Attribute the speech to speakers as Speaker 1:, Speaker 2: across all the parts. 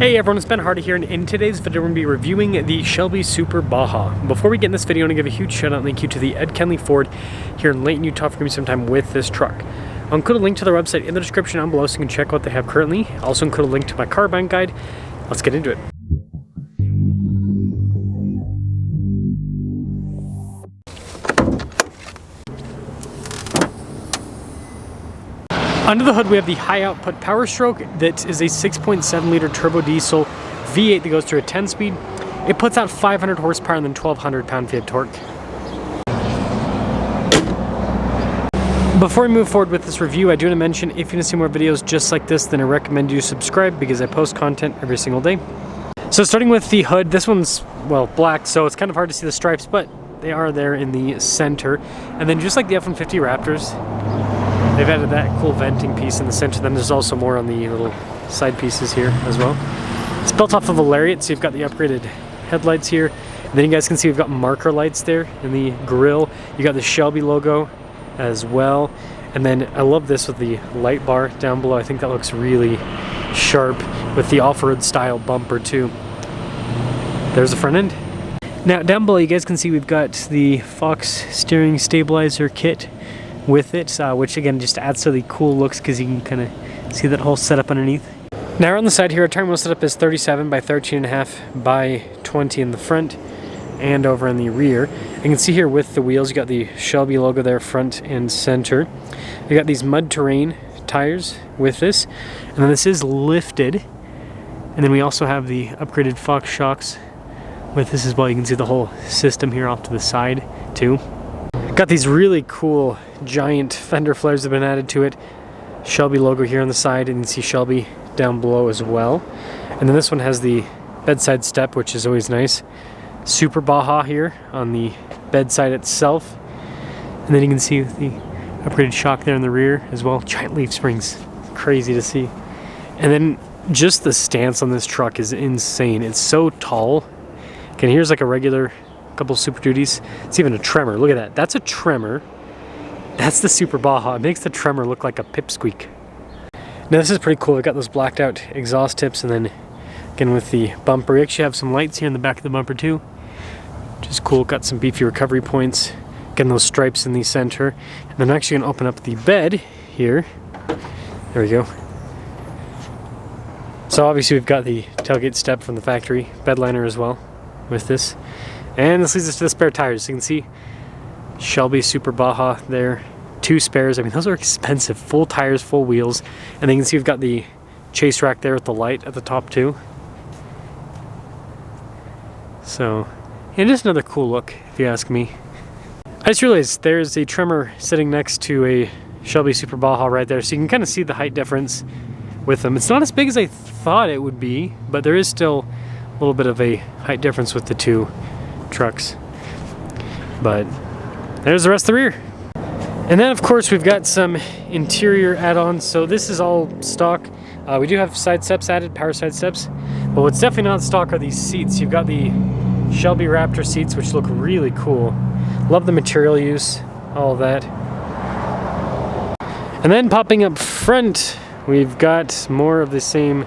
Speaker 1: Hey everyone, it's Ben Hardy here, and in today's video we're going to be reviewing the Shelby Super Baja. Before we get in this video, I want to give a huge shout out and thank you to the Ed Kenley Ford here in Layton, Utah for giving me some time with this truck. I'll include a link to their website in the description down below so you can check out what they have currently. I'll also include a link to my car buying guide. Let's get into it. Under the hood we have the high output Power Stroke that is a 6.7 liter turbo diesel V8 that goes through a 10-speed. It puts out 500 horsepower and then 1200 pound-feet of torque. Before we move forward with this review, I do want to mention if you want to see more videos just like this, then I recommend you subscribe because I post content every single day. So starting with the hood, this one's, well, black, so it's kind of hard to see the stripes, but they are there in the center. And then just like the F-150 Raptors, they've added that cool venting piece in the center. Then there's also more on the little side pieces here as well. It's built off of a Lariat, so you've got the upgraded headlights here. And then you guys can see we've got marker lights there in the grille. You got the Shelby logo as well. And then I love this with the light bar down below. I think that looks really sharp with the off-road style bumper too. There's the front end. Now down below you guys can see we've got the Fox steering stabilizer kit with it, which again just adds to the cool looks because you can kind of see that whole setup underneath. Now on the side here, our tire wheel setup is 37 by 13.5 by 20 in the front and over in the rear. You can see here with the wheels, you got the Shelby logo there front and center. You got these mud terrain tires with this, and then this is lifted. And then we also have the upgraded Fox shocks with this as well. You can see the whole system here off to the side too. Got these really cool giant fender flares that have been added to it. Shelby logo here on the side, and you can see Shelby down below as well. And then this one has the bedside step, which is always nice. Super Baja here on the bedside itself. And then you can see the upgraded shock there in the rear as well. Giant leaf springs, crazy to see. And then just the stance on this truck is insane. It's so tall. Again, here's like a regular couple Super Duties. It's even a Tremor. Look at that. That's a Tremor. That's the Super Baja. It makes the Tremor look like a pipsqueak. Now this is pretty cool. We've got those blacked out exhaust tips, and then again with the bumper, we actually have some lights here in the back of the bumper too, which is cool. Got some beefy recovery points. Again, those stripes in the center. And then I'm actually going to open up the bed here. There we go. So obviously we've got the tailgate step from the factory, bed liner as well with this. And this leads us to the spare tires. So you can see Shelby Super Baja there. 2 spares. I mean, those are expensive. Full tires, full wheels. And then you can see we've got the chase rack there with the light at the top too. So, and just another cool look, if you ask me. I just realized there's a Tremor sitting next to a Shelby Super Baja right there. So you can kind of see the height difference with them. It's not as big as I thought it would be, but there is still a little bit of a height difference with the two trucks. But there's the rest of the rear. And then of course we've got some interior add-ons. So this is all stock. We do have side steps added, power side steps, but what's definitely not stock are these seats. You've got the Shelby Raptor seats, which look really cool. Love the material use, all of that. And then popping up front, we've got more of the same.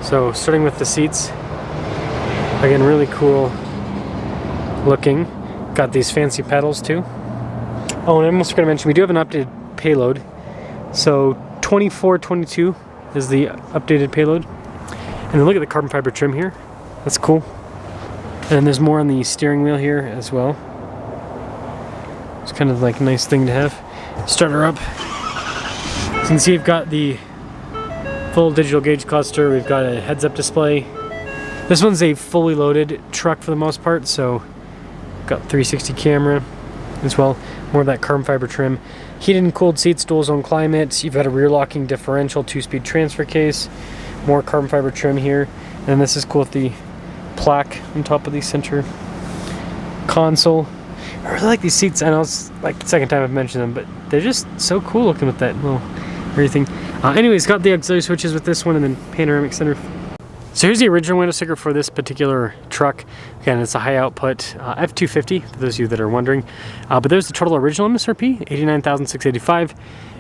Speaker 1: So starting with the seats, again, really cool looking. Got these fancy pedals too. Oh, and I almost forgot to mention, we do have an updated payload. So 2422 is the updated payload. And then look at the carbon fiber trim here. That's cool. And then there's more on the steering wheel here as well. It's kind of like a nice thing to have. Start her up. So you can see we've got the full digital gauge cluster. We've got a heads-up display. This one's a fully loaded truck for the most part, so got 360 camera as well. More of that carbon fiber trim. Heated and cooled seats, dual zone climate. You've got a rear locking differential, 2-speed transfer case. More carbon fiber trim here. And this is cool with the plaque on top of the center console. I really like these seats. I know it's like the second time I've mentioned them, but they're just so cool looking with that little everything. Anyways, got the auxiliary switches with this one, and then panoramic center. So here's the original window sticker for this particular truck. Again, it's a high output F-250, for those of you that are wondering. But there's the total original MSRP, $89,685.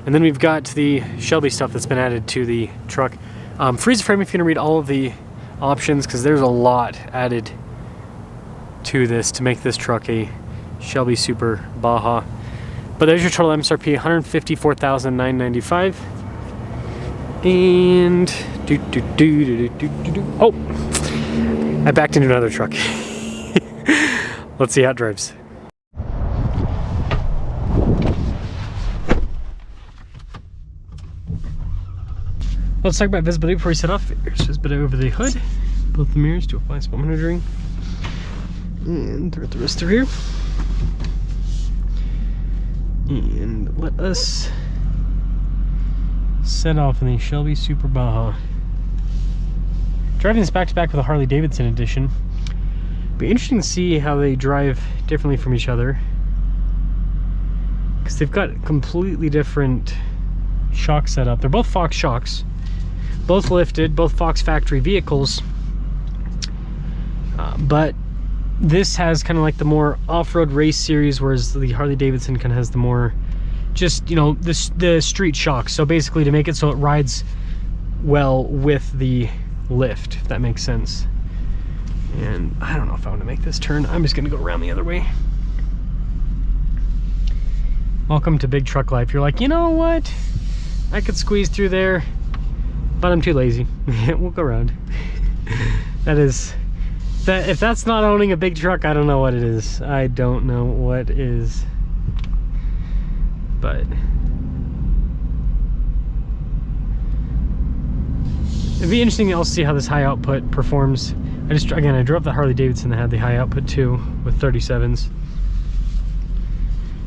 Speaker 1: And then we've got the Shelby stuff that's been added to the truck. Freeze frame, if you want to read all of the options, because there's a lot added to this to make this truck a Shelby Super Baja. But there's your total MSRP, $154,995. And oh, I backed into another truck. Let's see how it drives. Let's talk about visibility before we set off. Here's visibility over the hood, both the mirrors to apply spot monitoring, and throughout the rest of here. And let us set off in the Shelby Super Baja. Driving this back to back with a Harley Davidson edition. Be interesting to see how they drive differently from each other, because they've got completely different shock setup. They're both Fox shocks, both lifted, both Fox factory vehicles, but this has kind of like the more off-road race series, whereas the Harley Davidson kind of has the more just, you know, the street shocks. So basically to make it so it rides well with the lift, if that makes sense. And I don't know if I want to make this turn. I'm just going to go around the other way. Welcome to big truck life. You're like, you know what? I could squeeze through there, but I'm too lazy. We'll go around. If that's not owning a big truck, I don't know what it is. I don't know what is. But it'd be interesting to also see how this high output performs. I drove the Harley Davidson that had the high output too, with 37s.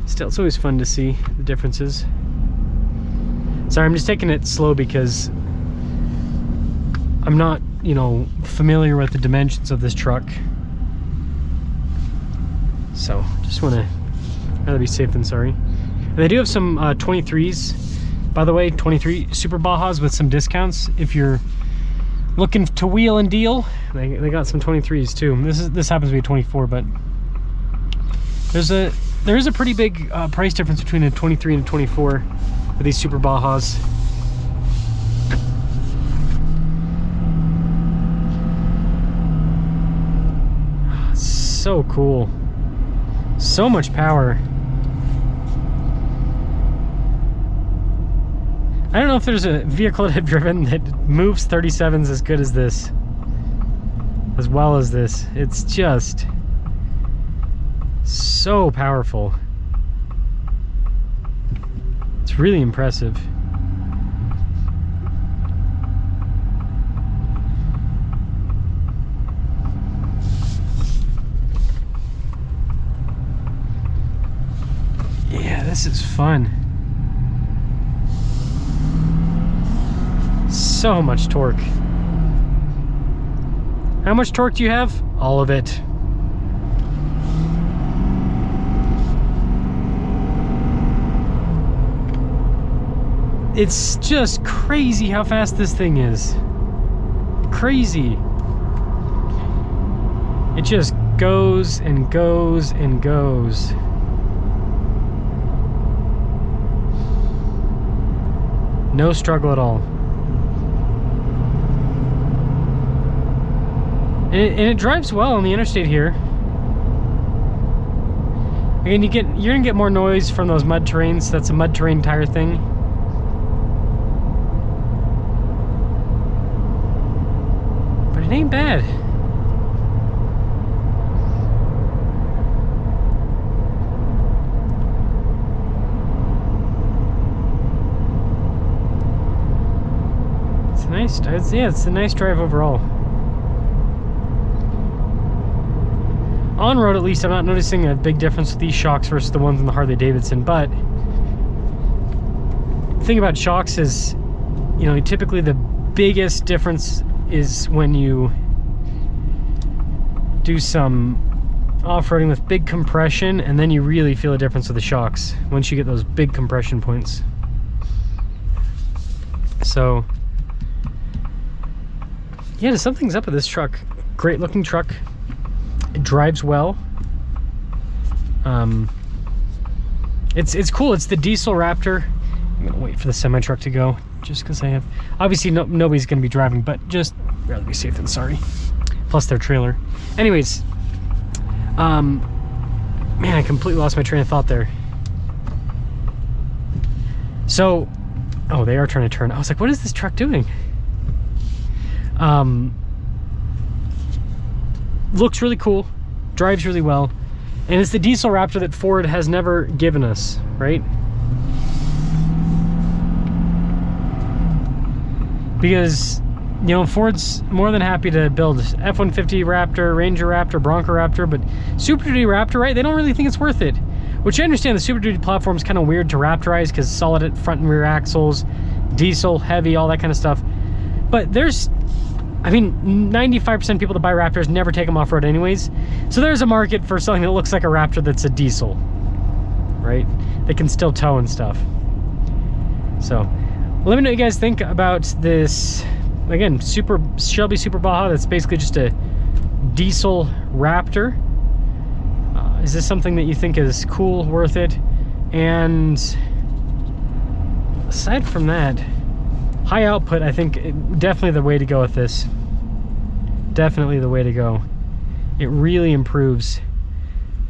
Speaker 1: Still, it's always fun to see the differences. Sorry, I'm just taking it slow because I'm not, you know, familiar with the dimensions of this truck. So, just want to rather be safe than sorry. And they do have some 23s, by the way, 23 Super Bajas with some discounts. If you're looking to wheel and deal, they got some 23s too. This happens to be a 24, but there is a pretty big price difference between a 23 and a 24 with these Super Bajas. So cool. So much power. I don't know if there's a vehicle that I've driven that moves 37s as good as this, as well as this. It's just so powerful. It's really impressive. Yeah, this is fun. So much torque. How much torque do you have? All of it. It's just crazy how fast this thing is. Crazy. It just goes and goes and goes. No struggle at all. And it drives well on the interstate here. Again, you're gonna get more noise from those mud terrains. That's a mud terrain tire thing. But it ain't bad. It's a nice drive overall. On road, at least, I'm not noticing a big difference with these shocks versus the ones in the Harley Davidson. But the thing about shocks is, you know, typically the biggest difference is when you do some off-roading with big compression, and then you really feel a difference with the shocks once you get those big compression points. So yeah, something's up with this truck. Great looking truck. It drives well. It's cool. It's the diesel Raptor. I'm gonna wait for the semi truck to go, just because I have, obviously nobody's gonna be driving, but just rather be safe than sorry. Plus their trailer. Anyways, man, I completely lost my train of thought there. So, oh, they are trying to turn. I was like, what is this truck doing? Looks really cool, drives really well, and it's the diesel Raptor that Ford has never given us, right? Because, you know, Ford's more than happy to build F-150 Raptor, Ranger Raptor, Bronco Raptor, but Super Duty Raptor, right? They don't really think it's worth it. Which I understand the Super Duty platform is kind of weird to Raptorize because solid at front and rear axles, diesel, heavy, all that kind of stuff. But there's, I mean, 95% of people that buy Raptors never take them off-road anyways. So there's a market for something that looks like a Raptor that's a diesel, right? They can still tow and stuff. So let me know what you guys think about this, again, Shelby Super Baja. That's basically just a diesel Raptor. Is this something that you think is cool, worth it? And aside from that, high output, I think definitely the way to go with this. Definitely the way to go. It really improves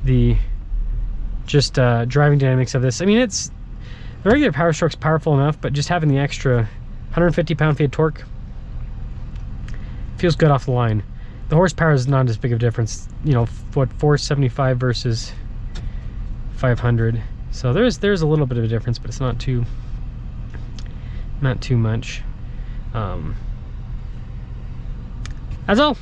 Speaker 1: the just driving dynamics of this. I mean, it's the regular Power Stroke's powerful enough, but just having the extra 150 pound-feet of torque feels good off the line. The horsepower is not as big of a difference, you know, what, 475 versus 500. So there's a little bit of a difference, but it's not too much. That's all.